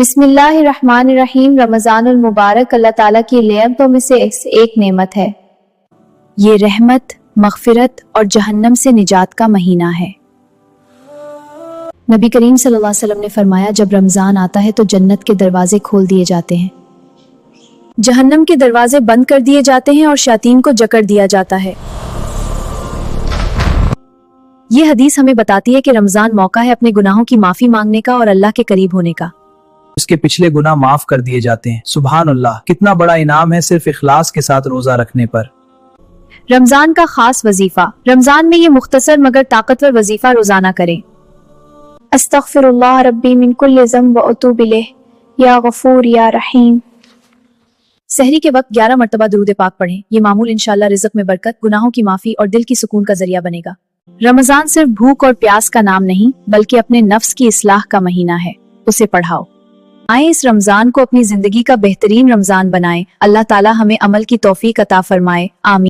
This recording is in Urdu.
بسم اللہ الرحمن الرحیم۔ رمضان المبارک اللہ تعالیٰ کی نعمتوں میں سے ایک نعمت ہے۔ یہ رحمت، مغفرت اور جہنم سے نجات کا مہینہ ہے۔ نبی کریم صلی اللہ علیہ وسلم نے فرمایا، جب رمضان آتا ہے تو جنت کے دروازے کھول دیے جاتے ہیں، جہنم کے دروازے بند کر دیے جاتے ہیں اور شیاطین کو جکڑ دیا جاتا ہے۔ یہ حدیث ہمیں بتاتی ہے کہ رمضان موقع ہے اپنے گناہوں کی معافی مانگنے کا اور اللہ کے قریب ہونے کا۔ اس کے پچھلے گناہ معاف کر دیے جاتے ہیں۔ سبحان اللہ، کتنا بڑا انعام ہے صرف اخلاص کے ساتھ روزہ رکھنے پر۔ رمضان کا خاص وظیفہ۔ رمضان میں یہ مختصر مگر طاقتور وظیفہ روزانہ کریں۔ استغفر اللہ ربی من کل ذنب واتوب الیہ یا غفور یا رحیم۔ سحری کے وقت 11 مرتبہ درود پاک پڑھیں۔ یہ معمول انشاءاللہ رزق میں برکت، گناہوں کی معافی اور دل کی سکون کا ذریعہ بنے گا۔ رمضان صرف بھوک اور پیاس کا نام نہیں بلکہ اپنے نفس کی اصلاح کا مہینہ ہے، اسے پڑھاؤ۔ آئیں اس رمضان کو اپنی زندگی کا بہترین رمضان بنائیں۔ اللہ تعالی ہمیں عمل کی توفیق عطا فرمائے، آمین۔